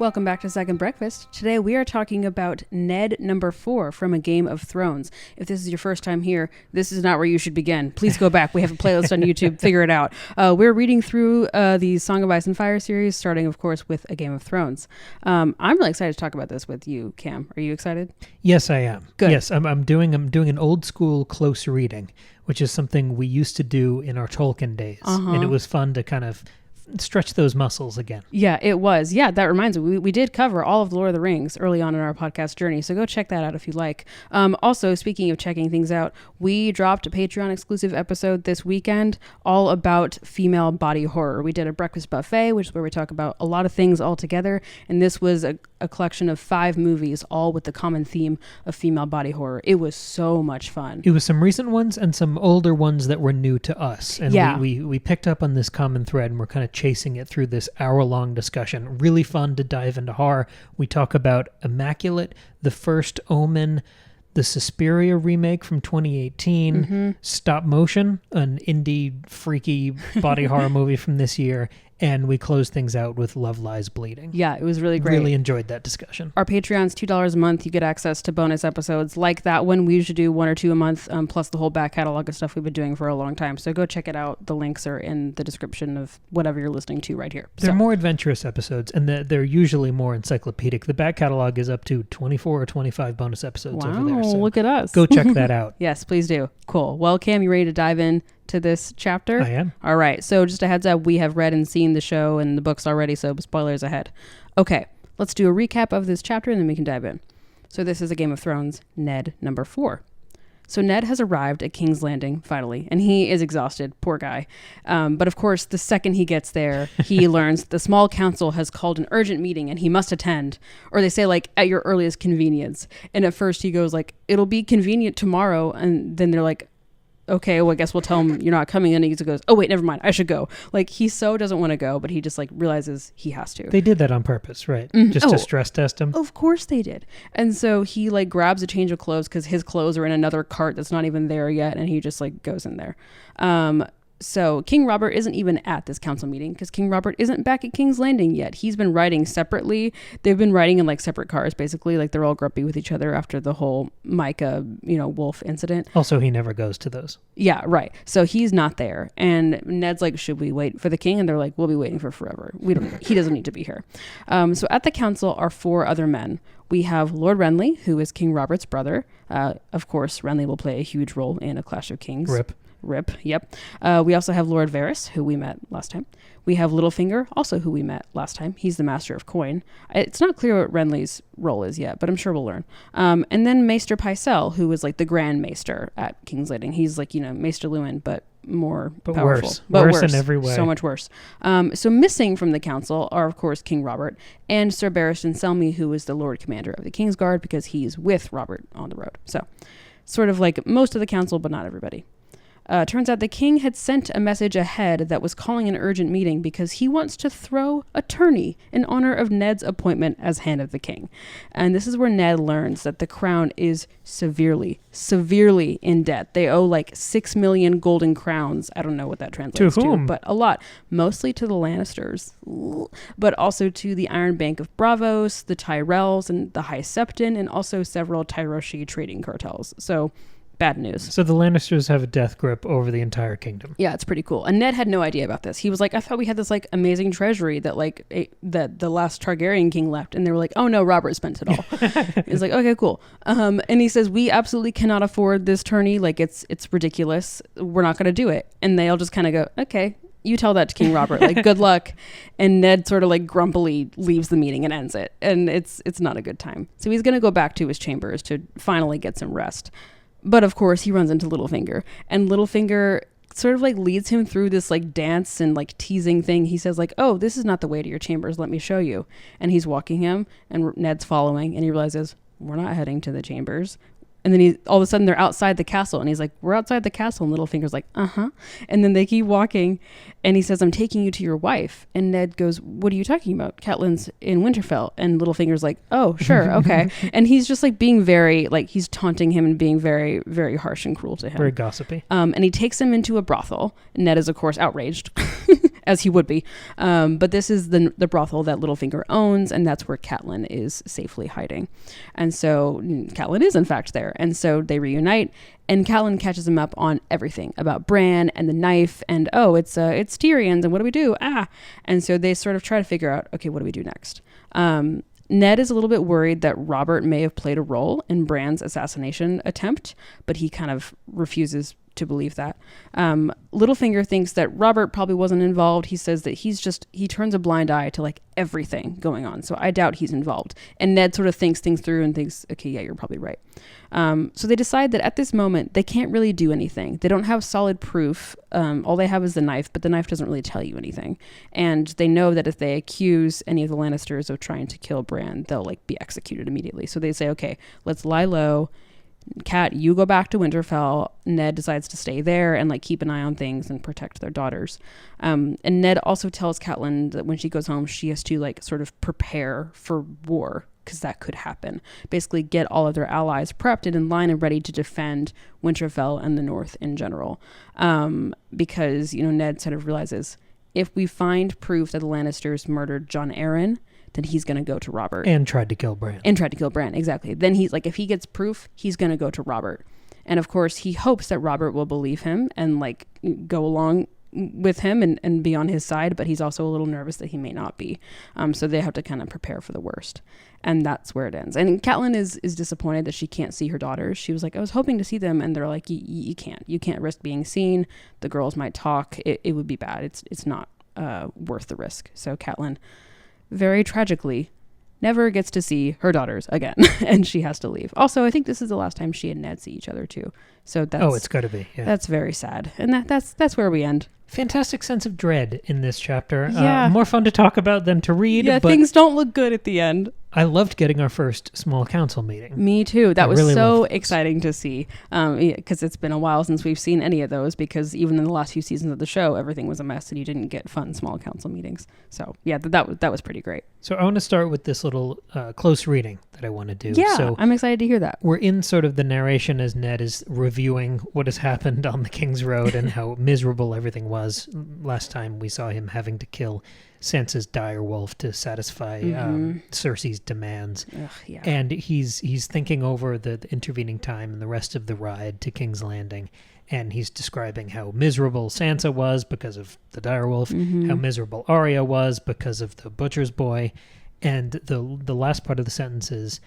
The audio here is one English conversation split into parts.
Welcome back to Second Breakfast. Today we are talking about Ned number 4 from A Game of Thrones. If this is your first time here, this is not where you should begin. Please go back. We have a playlist on YouTube. Figure it out. We're reading through the Song of Ice and Fire series, starting, of course, with A Game of Thrones. I'm really excited to talk about this with you, Cam. Are you excited? Yes, I am. Good. Yes, I'm doing an old school close reading, which is something we used to do in our Tolkien days, and it was fun to kind of stretch those muscles again. Yeah, it was. Yeah, that reminds me. We did cover all of Lord of the Rings early on in our podcast journey, so go check that out if you like. Also, speaking of checking things out, we dropped a Patreon exclusive episode this weekend all about female body horror. We did a breakfast buffet, which is where we talk about a lot of things all together, and this was a collection of 5 movies, all with the common theme of female body horror. It was so much fun. It was some recent ones and some older ones that were new to us, and we picked up on this common thread, and we're kind of chasing it through this hour-long discussion. Really fun to dive into horror. We talk about Immaculate, The First Omen, the Suspiria remake from 2018, Stop Motion, an indie freaky body horror movie from this year, and we close things out with Love Lies Bleeding. Yeah, it was really great. Really enjoyed that discussion. Our Patreon's $2 a month. You get access to bonus episodes like that one. We usually do 1 or 2 a month, plus the whole back catalog of stuff we've been doing for a long time. So go check it out. The links are in the description of whatever you're listening to right here. They're more adventurous episodes, and they're usually more encyclopedic. The back catalog is up to 24 or 25 bonus episodes over there. So look at us. Go check that out. Yes, please do. Cool. Well, Cam, you ready to dive in to this chapter? I am. All right. So just a heads up, we have read and seen the show and the books already, so spoilers ahead. Okay, let's do a recap of this chapter and then we can dive in. So this is A Game of Thrones, Ned number 4. So Ned has arrived at King's Landing, finally, and he is exhausted, poor guy. But of course, the second he gets there, he learns the small council has called an urgent meeting and he must attend. Or they say, like, at your earliest convenience. And at first he goes, like, it'll be convenient tomorrow. And then they're like, okay, well, I guess we'll tell him you're not coming. And he goes, oh, wait, never mind. I should go. Like, he so doesn't want to go, but he just, like, realizes he has to. They did that on purpose, right? Just to stress test him. Of course they did. And so he, like, grabs a change of clothes because his clothes are in another cart that's not even there yet. And he just, like, goes in there. So King Robert isn't even at this council meeting because King Robert isn't back at King's Landing yet. He's been riding separately. They've been riding in like separate cars, basically. Like they're all grumpy with each other after the whole Micah, wolf incident. Also, he never goes to those. Yeah, right. So he's not there. And Ned's like, should we wait for the king? And they're like, we'll be waiting for forever. He doesn't need to be here. So at the council are 4 other men. We have Lord Renly, who is King Robert's brother. Of course, Renly will play a huge role in A Clash of Kings. Rip, yep. We also have Lord Varys, who we met last time. We have Littlefinger, also who we met last time. He's the Master of Coin. It's not clear what Renly's role is yet, but I'm sure we'll learn. And then Maester Pycelle, who is like the Grand Maester at King's Landing. He's like, Maester Luwin, but more powerful. Worse in every way. So much worse. So missing from the council are, of course, King Robert and Sir Barristan Selmy, who is the Lord Commander of the King's Guard, because he's with Robert on the road. So sort of like most of the council, but not everybody. Turns out the king had sent a message ahead that was calling an urgent meeting because he wants to throw a tourney in honor of Ned's appointment as Hand of the King. And this is where Ned learns that the crown is severely in debt. They owe like 6 million golden crowns. I don't know what that translates to, but a lot. Mostly to the Lannisters, but also to the Iron Bank of Bravos, the Tyrells, and the High Septon, and also several Tyroshi trading cartels. So bad news. So the Lannisters have a death grip over the entire kingdom. Yeah, it's pretty cool. And Ned had no idea about this. He was like, I thought we had this like amazing treasury that that the last Targaryen king left. And they were like, oh no, Robert spent it all. He's like, okay, cool. And he says, we absolutely cannot afford this tourney. Like it's ridiculous. We're not going to do it. And they all just kind of go, okay, you tell that to King Robert, like good luck. And Ned sort of like grumpily leaves the meeting and ends it. And it's not a good time. So he's going to go back to his chambers to finally get some rest. But of course he runs into Littlefinger, and Littlefinger sort of like leads him through this like dance and like teasing thing. He says like, oh, this is not the way to your chambers. Let me show you. And he's walking him, and Ned's following, and he realizes we're not heading to the chambers. And then all of a sudden they're outside the castle, and he's like, we're outside the castle. And Littlefinger's like, uh-huh. And then they keep walking, and he says, I'm taking you to your wife. And Ned goes, what are you talking about? Catelyn's in Winterfell. And Littlefinger's like, oh, sure. Okay. And he's just like being very, like, he's taunting him and being very, very harsh and cruel to him. Very gossipy. And he takes him into a brothel. Ned is, of course, outraged. as he would be. But this is the brothel that Littlefinger owns, and that's where Catelyn is safely hiding. And so Catelyn is in fact there. And so they reunite, and Catelyn catches him up on everything about Bran and the knife, and it's Tyrion's, and what do we do? And so they sort of try to figure out, okay, what do we do next? Ned is a little bit worried that Robert may have played a role in Bran's assassination attempt, but he kind of refuses to believe that. Littlefinger thinks that Robert probably wasn't involved. He says that he turns a blind eye to like everything going on. So I doubt he's involved. And Ned sort of thinks things through and thinks, okay, yeah, you're probably right. So they decide that at this moment, they can't really do anything. They don't have solid proof. All they have is the knife, but the knife doesn't really tell you anything. And they know that if they accuse any of the Lannisters of trying to kill Bran, they'll like be executed immediately. So they say, okay, let's lie low. Cat, you go back to Winterfell. Ned decides to stay there and like keep an eye on things and protect their daughters. And Ned also tells Catelyn that when she goes home, she has to like sort of prepare for war, because that could happen. Basically get all of their allies prepped and in line and ready to defend Winterfell and the North in general. Because, Ned sort of realizes if we find proof that the Lannisters murdered Jon Arryn, then he's going to go to Robert. And tried to kill Bran, exactly. Then he's like, if he gets proof, he's going to go to Robert. And of course, he hopes that Robert will believe him and like go along with him and be on his side, but he's also a little nervous that he may not be. So they have to kind of prepare for the worst. And that's where it ends. And Catelyn is disappointed that she can't see her daughters. She was like, I was hoping to see them. And they're like, you can't. You can't risk being seen. The girls might talk. It would be bad. It's not worth the risk. So Catelyn, very tragically, never gets to see her daughters again, and she has to leave. Also, I think this is the last time she and Ned see each other too. So that's it's got to be. Yeah. That's very sad, and that's where we end. Fantastic sense of dread in this chapter. Yeah. More fun to talk about than to read. Yeah, but things don't look good at the end. I loved getting our first small council meeting. Me too. That was really so exciting to see, because it's been a while since we've seen any of those, because even in the last few seasons of the show, everything was a mess and you didn't get fun small council meetings. So yeah, that was pretty great. So I want to start with this little close reading that I want to do. Yeah, so I'm excited to hear that. We're in sort of the narration as Ned is reviewing what has happened on the King's Road and how miserable everything was. Last time we saw him having to kill Sansa's direwolf to satisfy Cersei's demands. Ugh, yeah. And he's thinking over the intervening time and the rest of the ride to King's Landing, and he's describing how miserable Sansa was because of the direwolf, how miserable Arya was because of the butcher's boy, and the last part of the sentence is,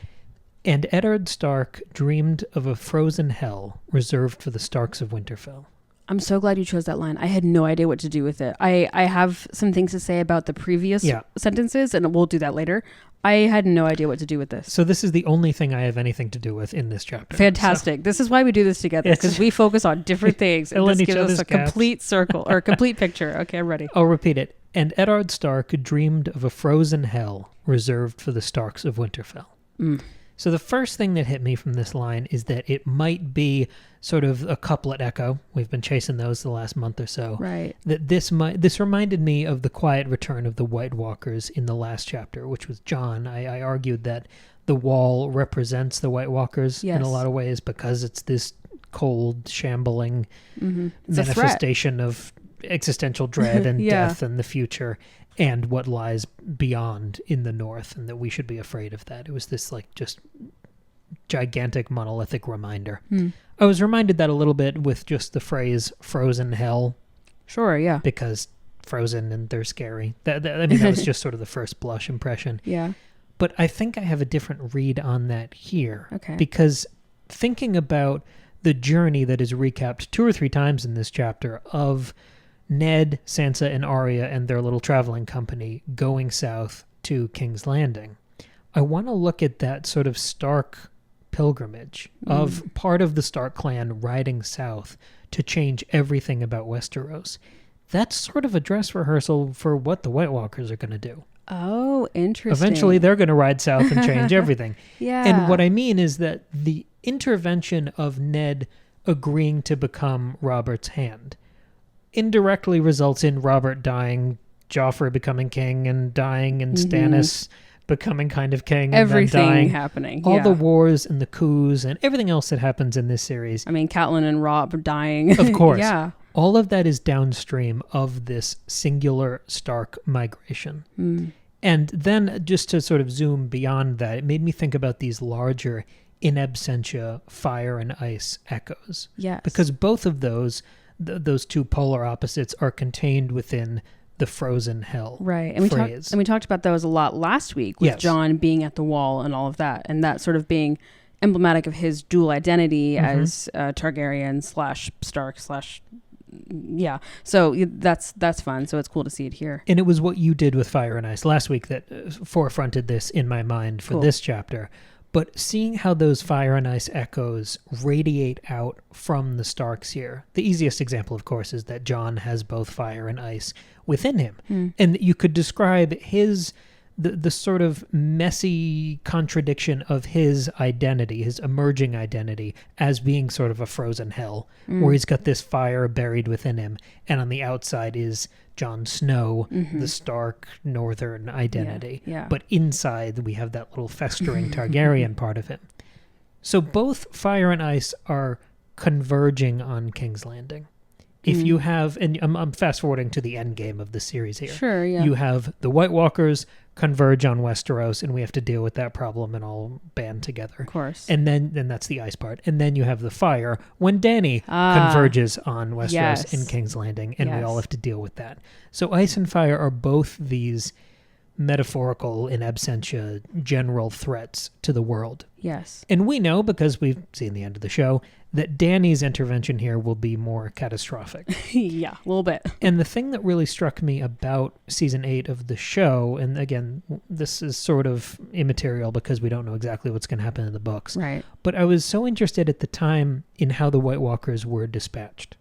and Eddard Stark dreamed of a frozen hell reserved for the Starks of Winterfell. I'm so glad you chose that line. I had no idea what to do with it. I have some things to say about the previous sentences, and we'll do that later. I had no idea what to do with this. So this is the only thing I have anything to do with in this chapter. Fantastic. So. This is why we do this together, because we focus on different things. And this gives us a complete circle, or a complete picture. Okay, I'm ready. I'll repeat it. And Eddard Stark dreamed of a frozen hell reserved for the Starks of Winterfell. So the first thing that hit me from this line is that it might be sort of a couplet echo. We've been chasing those the last month or so. Right. That this reminded me of the quiet return of the White Walkers in the last chapter, which was Jon. I argued that the wall represents the White Walkers in a lot of ways because it's this cold, shambling manifestation of existential dread and death and the future and what lies beyond in the North, and that we should be afraid of that. It was this like just gigantic monolithic reminder. I was reminded that a little bit with just the phrase frozen hell. Sure, yeah. Because frozen and they're scary. That was just sort of the first blush impression. Yeah. But I think I have a different read on that here. Okay. Because thinking about the journey that is recapped 2 or 3 times in this chapter of Ned, Sansa, and Arya and their little traveling company going south to King's Landing, I want to look at that sort of Stark pilgrimage of part of the Stark clan riding south to change everything about Westeros. That's sort of a dress rehearsal for what the White Walkers are going to do. Oh, interesting. Eventually, they're going to ride south and change everything. Yeah. And what I mean is that the intervention of Ned agreeing to become Robert's hand indirectly results in Robert dying, Joffrey becoming king and dying, and Stannis becoming kind of king and everything then dying. Happening. All the wars and the coups and everything else that happens in this series. I mean, Catelyn and Robb dying. Of course. Yeah. all of that is downstream of this singular Stark migration. And then just to sort of zoom beyond that, it made me think about these larger in absentia fire and ice echoes. Yes. Because both of those two polar opposites are contained within the frozen hell right. And phrase. we talked about those a lot last week with Jon being at the wall and all of that, and that sort of being emblematic of his dual identity as Targaryen / Stark / so that's fun. So it's cool to see it here. And it was what you did with Fire and Ice last week that forefronted this in my mind for this chapter. But seeing how those Fire and Ice echoes radiate out from the Starks here, the easiest example, of course, is that Jon has both fire and ice within him. And you could describe the sort of messy contradiction of his identity, his emerging identity, as being sort of a frozen hell, where he's got this fire buried within him, and on the outside is Jon Snow, the Stark northern identity. But inside we have that little festering Targaryen part of him. So both fire and ice are converging on King's Landing. If you have, and I'm fast forwarding to the end game of the series here. Sure, yeah. You have the White Walkers converge on Westeros, and we have to deal with that problem and all band together. Of course. And then that's the ice part. And then you have the fire when Dany converges on Westeros in King's Landing, and we all have to deal with that. So ice and fire are both these metaphorical in absentia general threats to the world. Yes. And we know, because we've seen the end of the show, that Dany's intervention here will be more catastrophic. Yeah, a little bit. And the thing that really struck me about season 8 of the show, and again, this is sort of immaterial because we don't know exactly what's going to happen in the books. Right. But I was so interested at the time in how the White Walkers were dispatched,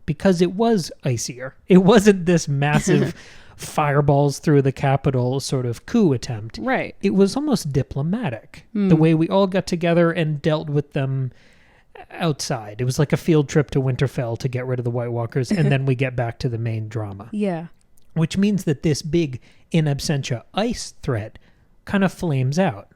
because it was icier. It wasn't this massive fireballs through the capital sort of coup attempt. Right. It was almost diplomatic, the way we all got together and dealt with them outside. It was like a field trip to Winterfell to get rid of the White Walkers, and then we get back to the main drama. Yeah. Which means that this big in absentia ice threat kind of flames out.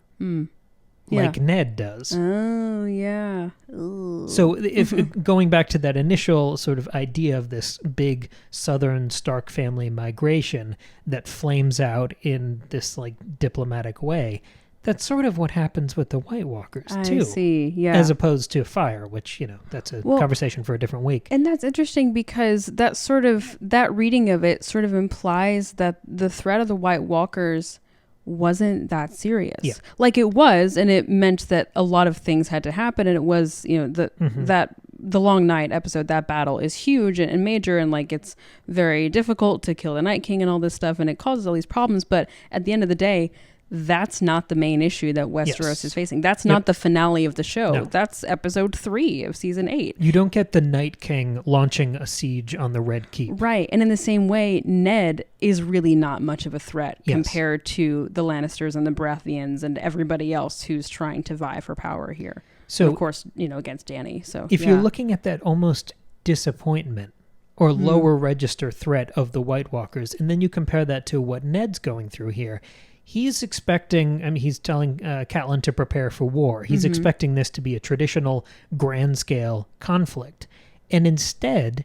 Like Ned does. Oh, yeah. Ooh. So if going back to that initial sort of idea of this big southern Stark family migration that flames out in this like diplomatic way, that's sort of what happens with the White Walkers too. I see, yeah. As opposed to fire, which, that's a conversation for a different week. And that's interesting because that reading of it sort of implies that the threat of the White Walkers wasn't that serious. Yeah. Like it was, and it meant that a lot of things had to happen, and it was, the Long Night episode, that battle is huge and major, and like it's very difficult to kill the Night King and all this stuff, and it causes all these problems, but at the end of the day, that's not the main issue that Westeros is facing. That's not the finale of the show. No. That's episode 3 of season 8. You don't get the Night King launching a siege on the Red Keep. Right. And in the same way, Ned is really not much of a threat compared to the Lannisters and the Baratheons and everybody else who's trying to vie for power here. So, and of course, against Dany. So if you're looking at that almost disappointment or lower register threat of the White Walkers, and then you compare that to what Ned's going through here, he's expecting, he's telling Catelyn to prepare for war. He's expecting this to be a traditional grand-scale conflict. And instead,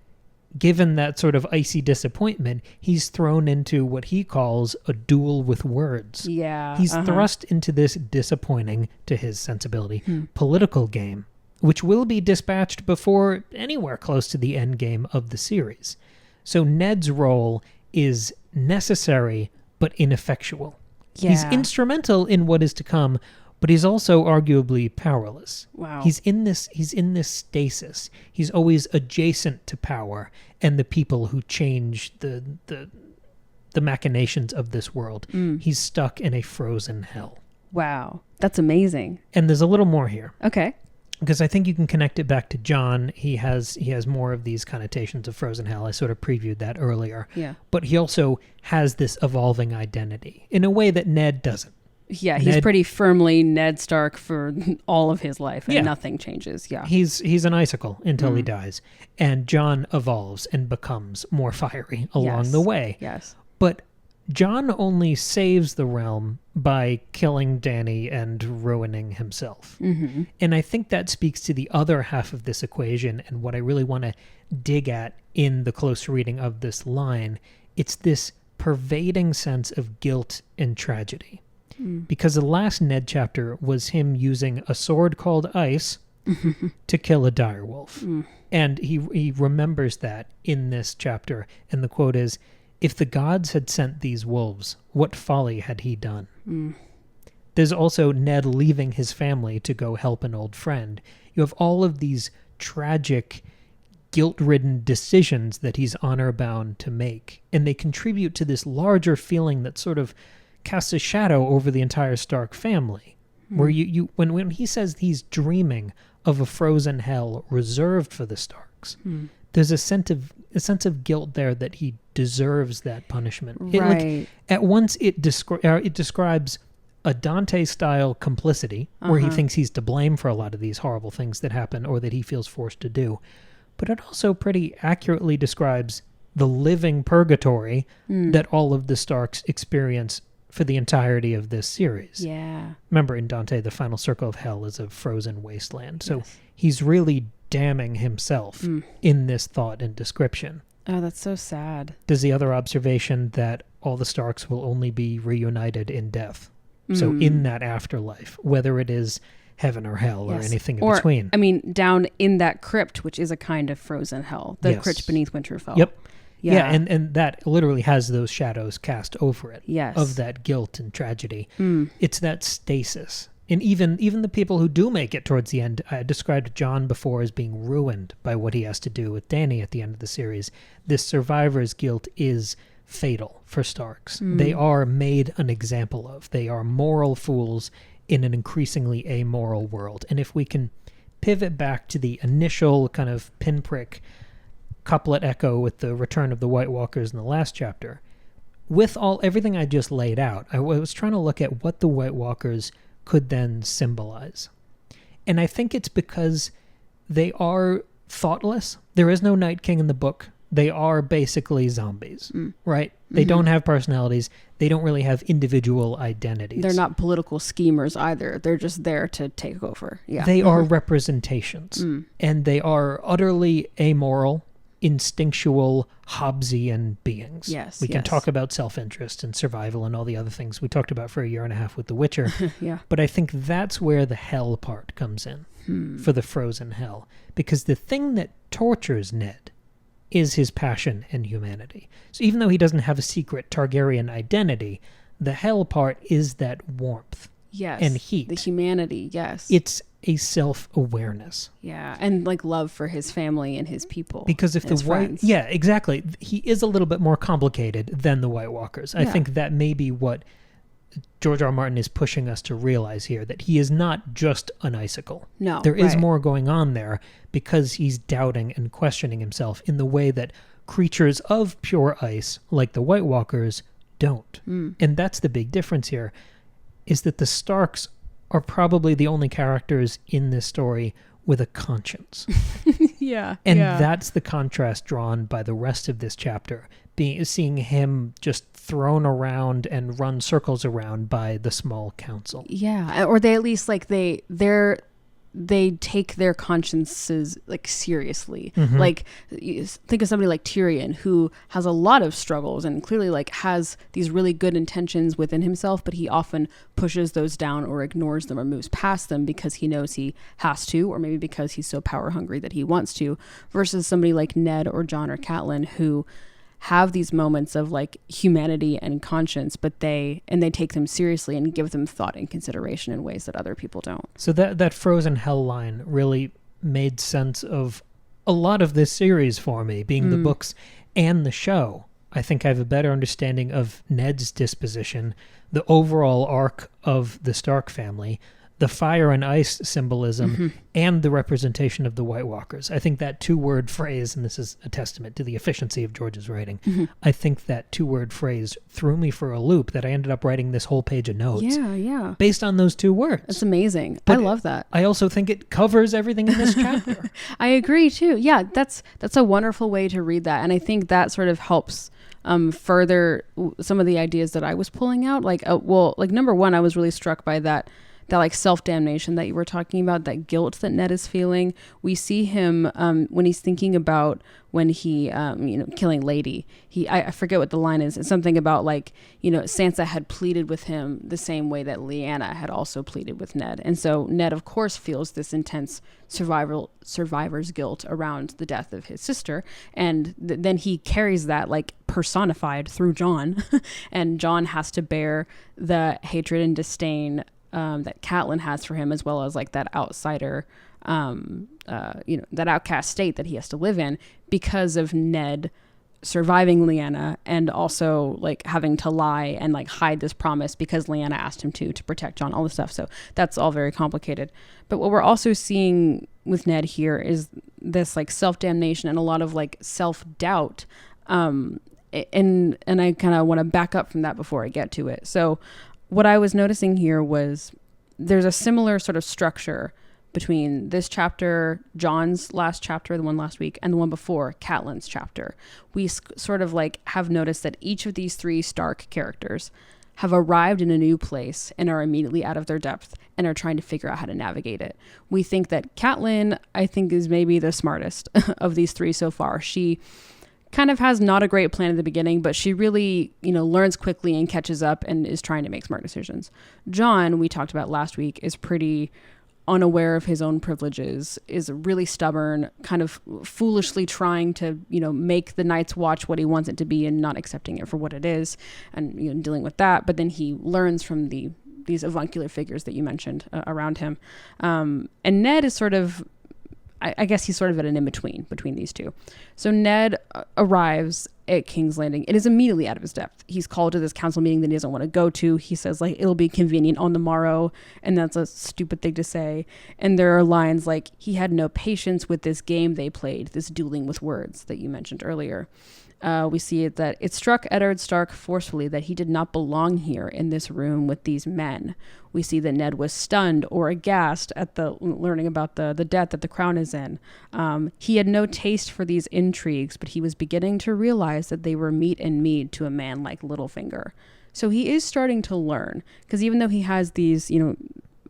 given that sort of icy disappointment, he's thrown into what he calls a duel with words. Yeah. He's thrust into this disappointing, to his sensibility, political game, which will be dispatched before anywhere close to the end game of the series. So Ned's role is necessary but ineffectual. Yeah. He's instrumental in what is to come, but he's also arguably powerless. Wow. He's in this stasis. He's always adjacent to power and the people who change the machinations of this world. He's stuck in a frozen hell. Wow. That's amazing. And there's a little more here. Okay. Because I think you can connect it back to Jon. He has more of these connotations of frozen hell. I sort of previewed that earlier. Yeah. But he also has this evolving identity in a way that Ned doesn't. Yeah, he's pretty firmly Ned Stark for all of his life, and nothing changes. Yeah. He's an icicle until he dies. And Jon evolves and becomes more fiery along the way. Yes. But Jon only saves the realm by killing Dany and ruining himself. Mm-hmm. And I think that speaks to the other half of this equation, and what I really want to dig at in the close reading of this line. It's this pervading sense of guilt and tragedy. Because the last Ned chapter was him using a sword called ice to kill a direwolf. And he remembers that in this chapter. And the quote is, "If the gods had sent these wolves, what folly had he done?" There's also Ned leaving his family to go help an old friend. You have all of these tragic, guilt-ridden decisions that he's honor-bound to make. And they contribute to this larger feeling that sort of casts a shadow over the entire Stark family. Where when he says he's dreaming of a frozen hell reserved for the Starks, there's a sense of guilt there that he deserves that punishment. Right. At once it describes a Dante-style complicity, where he thinks he's to blame for a lot of these horrible things that happen or that he feels forced to do. But it also pretty accurately describes the living purgatory that all of the Starks experience for the entirety of this series. Yeah. Remember, in Dante, the final circle of hell is a frozen wasteland. So he's really damning himself in this thought and description. Oh, that's so sad. There's the other observation that all the Starks will only be reunited in death. So in that afterlife, whether it is heaven or hell or anything in between. I mean, down in that crypt, which is a kind of frozen hell. The crypt beneath Winterfell. Yep. Yeah, and that literally has those shadows cast over it. Yes. Of that guilt and tragedy. It's that stasis. And even the people who do make it towards the end, I described Jon before as being ruined by what he has to do with Dany at the end of the series. This survivor's guilt is fatal for Starks. They are made an example of. They are moral fools in an increasingly amoral world. And if we can pivot back to the initial kind of pinprick couplet echo with the return of the White Walkers in the last chapter, with everything I just laid out, I was trying to look at what the White Walkers could then symbolize. And I think it's because they are thoughtless. There is no Night King in the book. They are basically zombies, right? They don't have personalities. They don't really have individual identities. They're not political schemers either. They're just there to take over. Yeah. They are representations. And they are utterly amoral, instinctual, Hobbesian beings. Yes. We can talk about self-interest and survival and all the other things we talked about for a year and a half with The Witcher. Yeah. But I think that's where the hell part comes in for the frozen hell. Because the thing that tortures Ned is his passion and humanity. So even though he doesn't have a secret Targaryen identity, the hell part is that warmth. Yes. And heat. The humanity, yes. It's a self-awareness. Yeah, and like love for his family and his people. Because if the White... Yeah, exactly. He is a little bit more complicated than the White Walkers. I think that may be what George R. R. Martin is pushing us to realize here, that he is not just an icicle. No, there is more going on there because he's doubting and questioning himself in the way that creatures of pure ice, like the White Walkers, don't. And that's the big difference here, is that the Starks are probably the only characters in this story with a conscience. And that's the contrast drawn by the rest of this chapter, seeing him just thrown around and run circles around by the small council. Yeah, or they at least like they take their consciences like seriously. Like you think of somebody like Tyrion, who has a lot of struggles and clearly like has these really good intentions within himself, but he often pushes those down or ignores them or moves past them because he knows he has to, or maybe because he's so power hungry that he wants to, versus somebody like Ned or Jon or Catelyn, who have these moments of like humanity and conscience, but they take them seriously and give them thought and consideration in ways that other people don't. So that frozen hell line really made sense of a lot of this series for me, being the books and the show. I think I have a better understanding of Ned's disposition, the overall arc of the Stark family, the fire and ice symbolism and the representation of the White Walkers. I think that 2-word phrase, and this is a testament to the efficiency of George's writing, I think that 2-word phrase threw me for a loop that I ended up writing this whole page of notes. Yeah. Based on those 2 words. That's amazing. But I love that. I also think it covers everything in this chapter. I agree too. Yeah, that's a wonderful way to read that. And I think that sort of helps further some of the ideas that I was pulling out. Like, number one, I was really struck by that like self-damnation that you were talking about, that guilt that Ned is feeling. We see him when he's thinking about when he, killing Lady. I forget what the line is. It's something about like, Sansa had pleaded with him the same way that Lyanna had also pleaded with Ned. And so Ned, of course, feels this intense survivor's guilt around the death of his sister. And then he carries that like personified through Jon. And Jon has to bear the hatred and disdain that Catelyn has for him, as well as like that outsider, that outcast state that he has to live in because of Ned surviving Lyanna, and also like having to lie and like hide this promise because Lyanna asked him to protect Jon, all this stuff. So that's all very complicated. But what we're also seeing with Ned here is this like self-damnation and a lot of like self-doubt. And I kind of want to back up from that before I get to it. So what I was noticing here was there's a similar sort of structure between this chapter, Jon's last chapter, the one last week, and the one before, Catelyn's chapter. We sort of like have noticed that each of these 3 Stark characters have arrived in a new place and are immediately out of their depth and are trying to figure out how to navigate it. We think that Catelyn, I think, is maybe the smartest of these 3 so far. She kind of has not a great plan at the beginning, but she really, learns quickly and catches up and is trying to make smart decisions. Jon, we talked about last week, is pretty unaware of his own privileges, is really stubborn, kind of foolishly trying to, make the Night's Watch what he wants it to be and not accepting it for what it is, and dealing with that. But then he learns from these avuncular figures that you mentioned around him. And Ned is sort of, I guess he's sort of at an in-between between these 2. So Ned arrives at King's Landing. It is immediately out of his depth. He's called to this council meeting that he doesn't want to go to. He says, like, it'll be convenient on the morrow. And that's a stupid thing to say. And there are lines like, he had no patience with this game they played, this dueling with words that you mentioned earlier. We see that it struck Eddard Stark forcefully that he did not belong here in this room with these men. We see that Ned was stunned or aghast at the learning about the debt that the crown is in. He had no taste for these intrigues, but he was beginning to realize that they were meat and mead to a man like Littlefinger. So he is starting to learn, because even though he has these,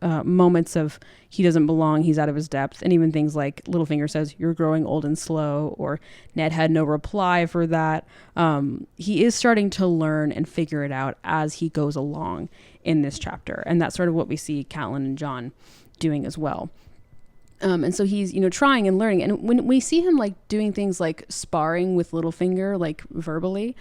moments of he doesn't belong, he's out of his depth, and even things like Littlefinger says, you're growing old and slow, or Ned had no reply for that. He is starting to learn and figure it out as he goes along in this chapter. And that's sort of what we see Catelyn and Jon doing as well. And so he's, trying and learning. And when we see him like doing things like sparring with Littlefinger, like verbally,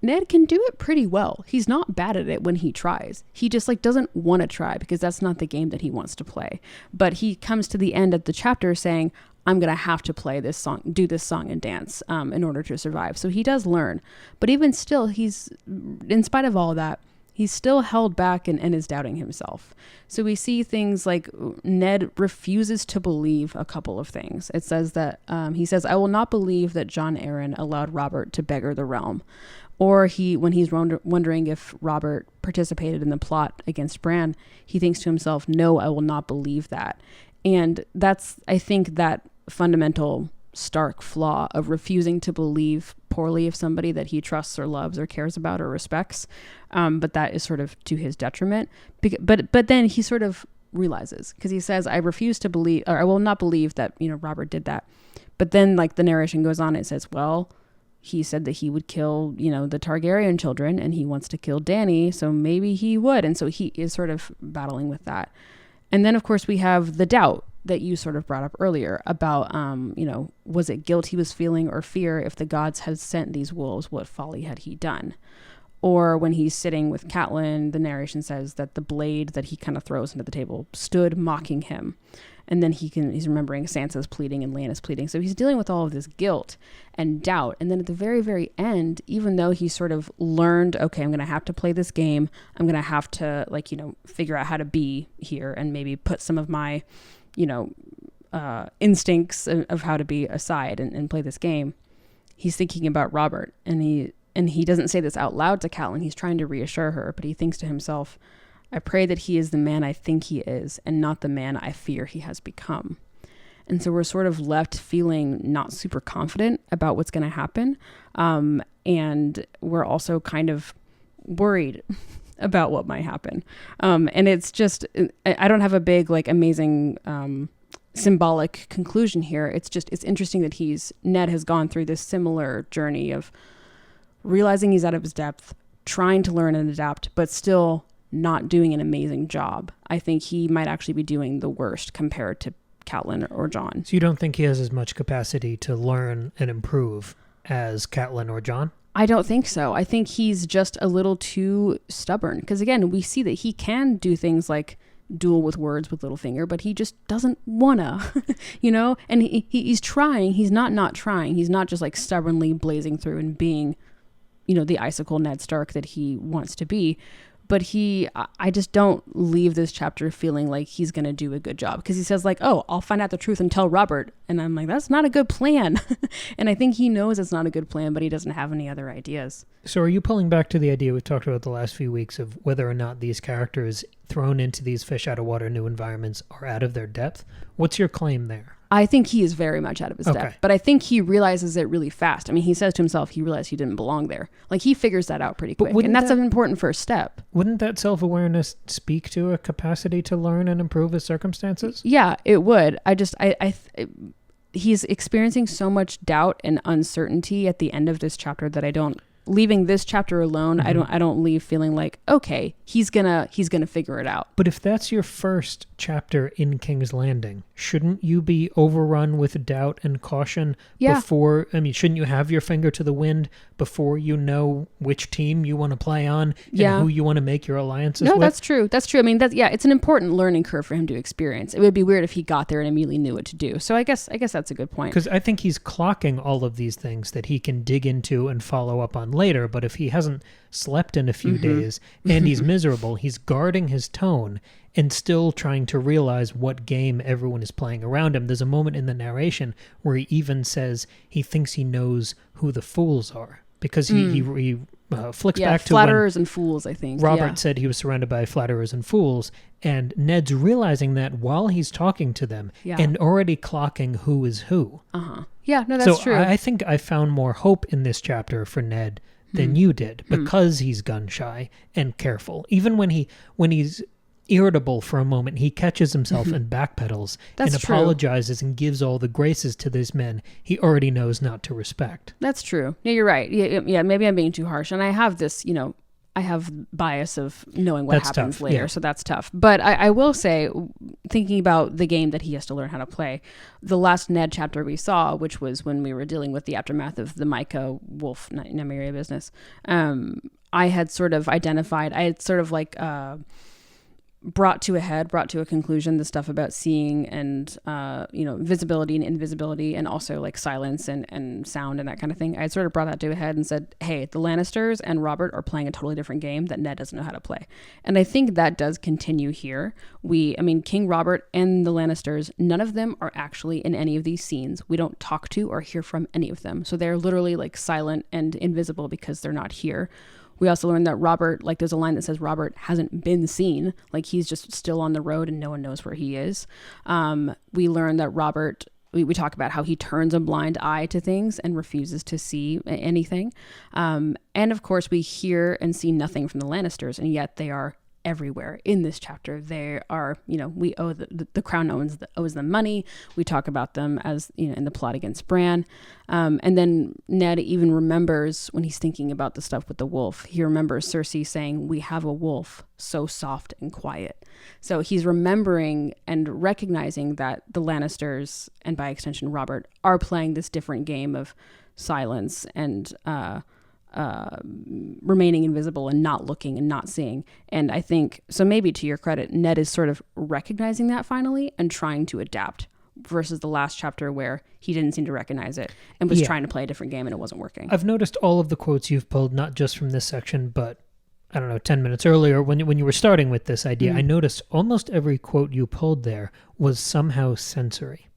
Ned can do it pretty well. He's not bad at it when he tries. He just like doesn't want to try because that's not the game that he wants to play. But he comes to the end of the chapter saying, I'm going to have to play this song, do this song and dance in order to survive. So he does learn. But even still, he's, in spite of all that, he's still held back and is doubting himself. So we see things like Ned refuses to believe a couple of things. It says that he says, I will not believe that Jon Arryn allowed Robert to beggar the realm. Or when he's wondering if Robert participated in the plot against Bran, he thinks to himself, no, I will not believe that. And that's, I think, that fundamental Stark flaw of refusing to believe poorly of somebody that he trusts or loves or cares about or respects. But that is sort of to his detriment. But then he sort of realizes, because he says, I refuse to believe, or I will not believe that, Robert did that. But then like the narration goes on, it says, well, he said that he would kill, the Targaryen children, and he wants to kill Dany, so maybe he would. And so he is sort of battling with that. And then, of course, we have the doubt that you sort of brought up earlier about, was it guilt he was feeling or fear? If the gods had sent these wolves, what folly had he done? Or when he's sitting with Catelyn, the narration says that the blade that he kind of throws into the table stood mocking him. And then he's remembering Sansa's pleading and Lyanna's pleading. So he's dealing with all of this guilt and doubt. And then at the very, very end, even though he sort of learned, okay, I'm going to have to play this game. I'm going to have to, like, you know, figure out how to be here and maybe put some of my, you know, instincts of how to be aside and play this game. He's thinking about Robert. And he doesn't say this out loud to Catelyn. He's trying to reassure her. But he thinks to himself, I pray that he is the man I think he is and not the man I fear he has become. And so we're sort of left feeling not super confident about what's going to happen. And we're also kind of worried about what might happen. And it's just, I don't have a big, like, amazing symbolic conclusion here. It's interesting that Ned has gone through this similar journey of realizing he's out of his depth, trying to learn and adapt, but still not doing an amazing job. I think he might actually be doing the worst compared to Catelyn or Jon. So you don't think he has as much capacity to learn and improve as Catelyn or Jon? I don't think so. I think he's just a little too stubborn. Because again, we see that he can do things like duel with words with Littlefinger, but he just doesn't wanna, you know? And he's trying. He's not trying. He's not just like stubbornly blazing through and being, you know, the icicle Ned Stark that he wants to be. But I just don't leave this chapter feeling like he's going to do a good job, because he says like, oh, I'll find out the truth and tell Robert. And I'm like, that's not a good plan. And I think he knows it's not a good plan, but he doesn't have any other ideas. So are you pulling back to the idea we've talked about the last few weeks of whether or not these characters thrown into these fish out of water new environments are out of their depth? What's your claim there? I think he is very much out of his depth, but I think he realizes it really fast. I mean, he says to himself, he realized he didn't belong there. Like, he figures that out pretty quick, and that's an important first step. Wouldn't that self-awareness speak to a capacity to learn and improve his circumstances? Yeah, it would. He's experiencing so much doubt and uncertainty at the end of this chapter that leaving this chapter alone, I don't leave feeling like, okay, he's gonna figure it out. But if that's your first chapter in King's Landing, shouldn't you be overrun with doubt and caution before? I mean, shouldn't you have your finger to the wind before you know which team you want to play on and who you want to make your alliances with? No, that's true. That's true. I mean, it's an important learning curve for him to experience. It would be weird if he got there and immediately knew what to do. So I guess that's a good point. Because I think he's clocking all of these things that he can dig into and follow up on later. But if he hasn't slept in a few days and he's miserable, he's guarding his tone and still trying to realize what game everyone is playing around him. There's a moment in the narration where he even says he thinks he knows who the fools are, because he flicks back to flatterers and fools, I think. Robert said he was surrounded by flatterers and fools, and Ned's realizing that while he's talking to them and already clocking who is who. Yeah, no, that's true. I think I found more hope in this chapter for Ned than you did, because he's gun shy and careful. Even when he's irritable for a moment, he catches himself and backpedals and apologizes and gives all the graces to these men he already knows not to respect. That's true. Yeah, you're right. Yeah, maybe I'm being too harsh. And I have this, I have bias of knowing what happens later, so that's tough. But I will say, thinking about the game that he has to learn how to play, the last Ned chapter we saw, which was when we were dealing with the aftermath of the Micah Wolf Nymeria business, I had sort of brought to a conclusion the stuff about seeing and visibility and invisibility, and also like silence and sound and that kind of thing. I had sort of brought that to a head and said, hey, the Lannisters and Robert are playing a totally different game that Ned doesn't know how to play. And I think that does continue here. King Robert and the Lannisters, none of them are actually in any of these scenes. We don't talk to or hear from any of them, so they're literally like silent and invisible because they're not here. We also learned that Robert, like, there's a line that says Robert hasn't been seen, like he's just still on the road and no one knows where he is. We learned that Robert, we talk about how he turns a blind eye to things and refuses to see anything. And of course we hear and see nothing from the Lannisters, and yet they are everywhere in this chapter. They are, we owe the crown owes them money. We talk about them as, in the plot against Bran. And then Ned even remembers, when he's thinking about the stuff with the wolf, he remembers Cersei saying, we have a wolf so soft and quiet. So he's remembering and recognizing that the Lannisters, and by extension Robert, are playing this different game of silence and remaining invisible and not looking and not seeing. And I think, so maybe to your credit, Ned is sort of recognizing that finally and trying to adapt, versus the last chapter where he didn't seem to recognize it and was trying to play a different game and it wasn't working. I've noticed all of the quotes you've pulled, not just from this section, but I don't know, 10 minutes earlier when you were starting with this idea, I noticed almost every quote you pulled there was somehow sensory.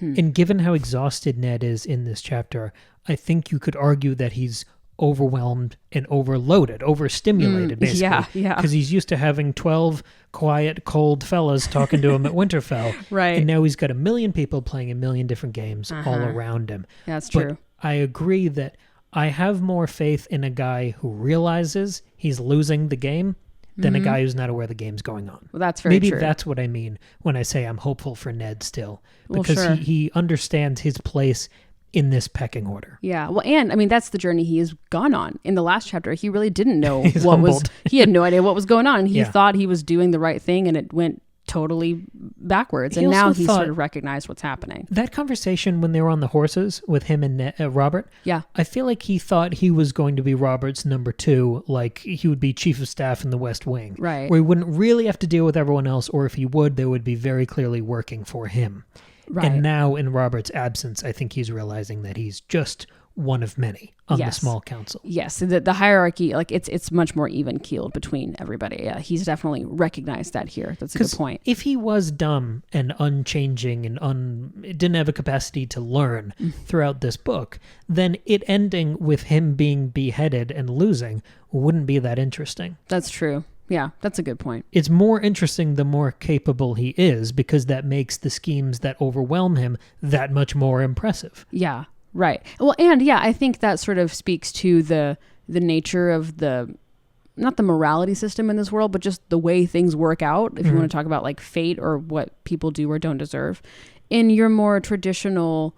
And given how exhausted Ned is in this chapter, I think you could argue that he's overwhelmed and overloaded, overstimulated, basically. Yeah. Because he's used to having 12 quiet, cold fellas talking to him at Winterfell. Right. And now he's got 1 million people playing 1 million different games all around him. That's true. I agree that I have more faith in a guy who realizes he's losing the game than a guy who's not aware the game's going on. Well, that's very true. Maybe that's what I mean when I say I'm hopeful for Ned still. Because he understands his place in this pecking order. Yeah. Well, and I mean, that's the journey he has gone on. In the last chapter, he really didn't know he had no idea what was going on. He thought he was doing the right thing and it went totally backwards. And now he's sort of recognized what's happening. That conversation when they were on the horses with him and Robert, I feel like he thought he was going to be Robert's number 2, like he would be chief of staff in the West Wing. Right. Where he wouldn't really have to deal with everyone else, or if he would, they would be very clearly working for him. Right. And now in Robert's absence, I think he's realizing that he's just one of many on the small council. Yes, the hierarchy, like it's much more even keeled between everybody. Yeah, he's definitely recognized that here. That's a good point. If he was dumb and unchanging and didn't have a capacity to learn throughout this book, then it ending with him being beheaded and losing wouldn't be that interesting. That's true. Yeah, that's a good point. It's more interesting the more capable he is, because that makes the schemes that overwhelm him that much more impressive. Yeah, right. Well, and I think that sort of speaks to the nature of not the morality system in this world, but just the way things work out. If you want to talk about like fate or what people do or don't deserve. In your more traditional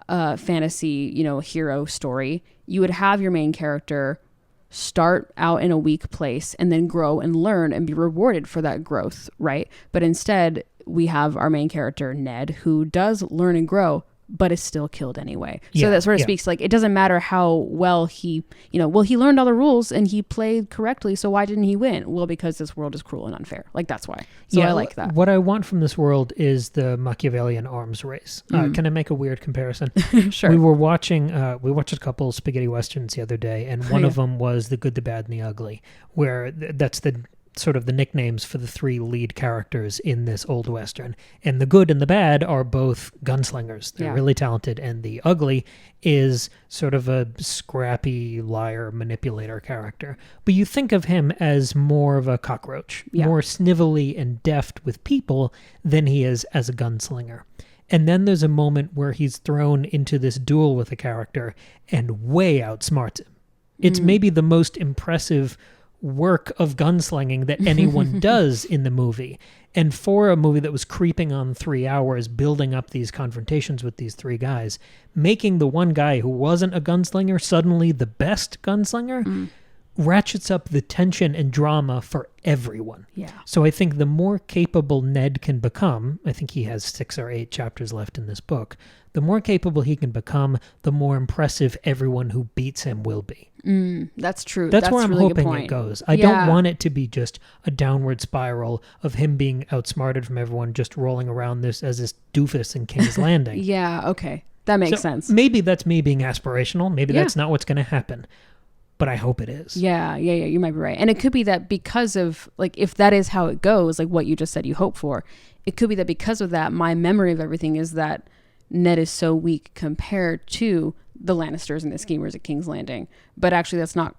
fantasy, hero story, you would have your main character start out in a weak place and then grow and learn and be rewarded for that growth, right? But instead, we have our main character, Ned, who does learn and grow, but is still killed anyway. So that sort of speaks like, it doesn't matter how well he learned all the rules and he played correctly, so why didn't he win? Well, because this world is cruel and unfair. Like, that's why. So I like that. What I want from this world is the Machiavellian arms race. Can I make a weird comparison? Sure. We watched a couple spaghetti westerns the other day, and one of them was The Good, the Bad, and the Ugly, where that's the sort of the nicknames for the 3 lead characters in this old Western. And the good and the bad are both gunslingers. They're really talented. And the ugly is sort of a scrappy liar manipulator character. But you think of him as more of a cockroach, more snivelly and deft with people than he is as a gunslinger. And then there's a moment where he's thrown into this duel with a character and way outsmarts him. It's maybe the most impressive work of gunslinging that anyone does in the movie. And for a movie that was creeping on 3 hours, building up these confrontations with these 3 guys, making the one guy who wasn't a gunslinger suddenly the best gunslinger ratchets up the tension and drama for everyone. Yeah. So I think the more capable Ned can become, I think he has 6 or 8 chapters left in this book, the more capable he can become, the more impressive everyone who beats him will be. That's true. That's where I'm really hoping it goes. I don't want it to be just a downward spiral of him being outsmarted from everyone, just rolling around this as this doofus in King's Landing. Okay. That makes sense. Maybe that's me being aspirational. Maybe that's not what's going to happen. But I hope it is. Yeah, you might be right. And it could be that because of, like, if that is how it goes, like what you just said you hope for, it could be that because of that, my memory of everything is that Ned is so weak compared to the Lannisters and the schemers at King's Landing. But actually that's not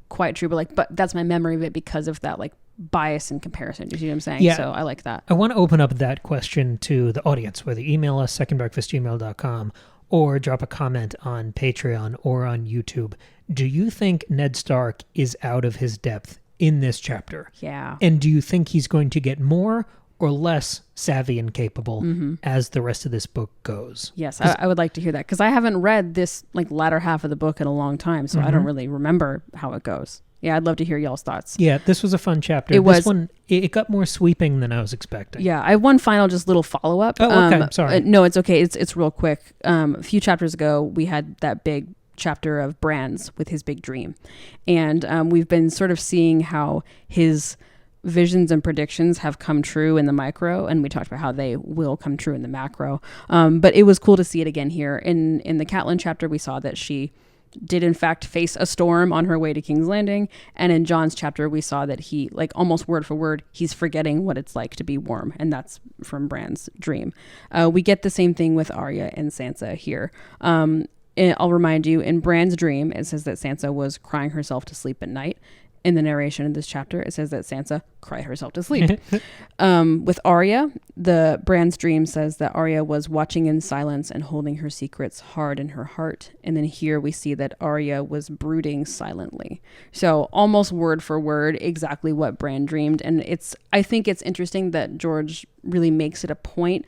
quite true. But that's my memory of it because of that, like, bias in comparison. Do you see what I'm saying? So I like that. I want to open up that question to the audience, whether you email us, secondbreakfastgmail.com, or drop a comment on Patreon or on YouTube. Do you think Ned Stark is out of his depth in this chapter? Yeah. And do you think he's going to get more or less savvy and capable as the rest of this book goes? Yes, I would like to hear that, because I haven't read this like latter half of the book in a long time, so I don't really remember how it goes. Yeah, I'd love to hear y'all's thoughts. Yeah, this was a fun chapter. This one, it got more sweeping than I was expecting. Yeah, I have one final just little follow-up. Oh, okay, sorry. No, it's okay. It's real quick. A few chapters ago, we had that big chapter of Bran's with his big dream. And we've been sort of seeing how his visions and predictions have come true in the micro, and we talked about how they will come true in the macro. But it was cool to see it again here. In the Catelyn chapter, we saw that she did in fact face a storm on her way to King's Landing. And in Jon's chapter, we saw that he, like almost word for word, he's forgetting what it's like to be warm. And that's from Bran's dream. We get the same thing with Arya and Sansa here. I'll remind you, in Bran's dream, it says that Sansa was crying herself to sleep at night. In the narration of this chapter, it says that Sansa cried herself to sleep. With Arya, the Bran's dream says that Arya was watching in silence and holding her secrets hard in her heart. And then here we see that Arya was brooding silently. So almost word for word, exactly what Bran dreamed. And I think it's interesting that George really makes it a point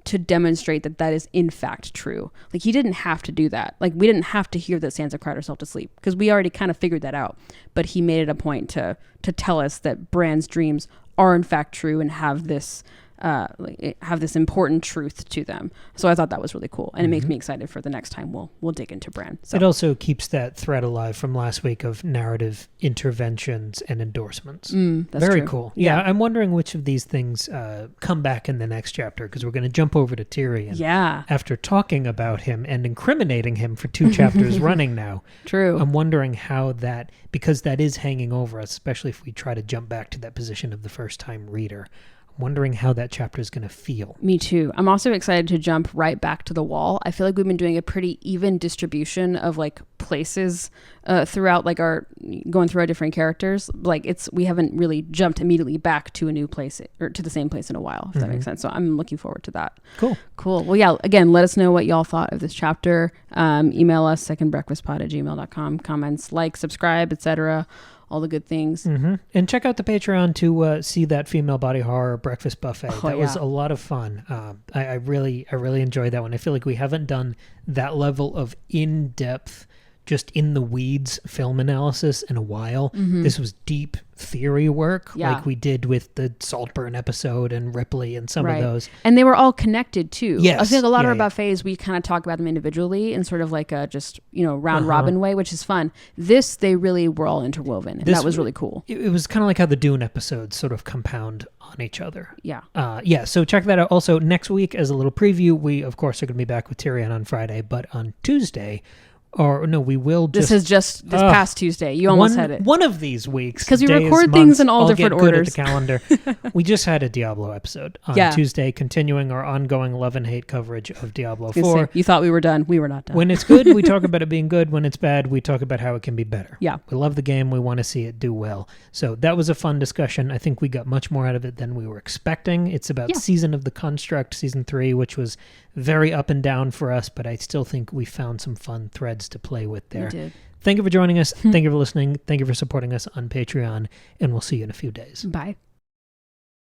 to demonstrate that that is in fact true. Like, he didn't have to do that. Like, we didn't have to hear that Sansa cried herself to sleep, because we already kind of figured that out. But he made it a point to tell us that Bran's dreams are in fact true and have this important truth to them. So I thought that was really cool, and it makes me excited for the next time we'll dig into Bran. So. It also keeps that thread alive from last week of narrative interventions and endorsements. That's very true. Cool. Yeah, I'm wondering which of these things come back in the next chapter, because we're going to jump over to Tyrion. Yeah. After talking about him and incriminating him for 2 chapters running now. True. I'm wondering how that, because that is hanging over us, especially if we try to jump back to that position of the first time reader. Wondering how that chapter is going to feel. Me too. I'm also excited to jump right back to the wall. I feel like we've been doing a pretty even distribution of like places throughout, like going through our different characters. Like we haven't really jumped immediately back to a new place or to the same place in a while, if that makes sense. So I'm looking forward to that. Cool. Well, yeah, again, let us know what y'all thought of this chapter. Email us secondbreakfastpod@gmail.com. Comments, like, subscribe, etc. All the good things. And check out the Patreon to see that female body horror breakfast buffet. That was a lot of fun. I really enjoyed that one. I feel like we haven't done that level of in-depth, just in the weeds film analysis in a while. This was deep theory work, like we did with the Saltburn episode and Ripley and some of those. And they were all connected too. Yes. I think a lot of our buffets, we kind of talk about them individually in sort of like a just, round robin way, which is fun. This, they really were all interwoven. And that was really cool. It was kind of like how the Dune episodes sort of compound on each other. Yeah. So check that out. Also, next week, as a little preview, we, of course, are going to be back with Tyrion on Friday, but on Tuesday, or no, we will just... This is just this past Tuesday. You almost had it. One of these weeks. Because we record things in all different orders. Good at the calendar. We just had a Diablo episode on Tuesday, continuing our ongoing love and hate coverage of Diablo 4. You thought we were done. We were not done. When it's good, we talk about it being good. When it's bad, we talk about how it can be better. Yeah. We love the game. We want to see it do well. So that was a fun discussion. I think we got much more out of it than we were expecting. It's about Season of the Construct, Season 3, which was very up and down for us, but I still think we found some fun threads to play with there. We did. Thank you for joining us. Thank you for listening. Thank you for supporting us on Patreon, and we'll see you in a few days. Bye.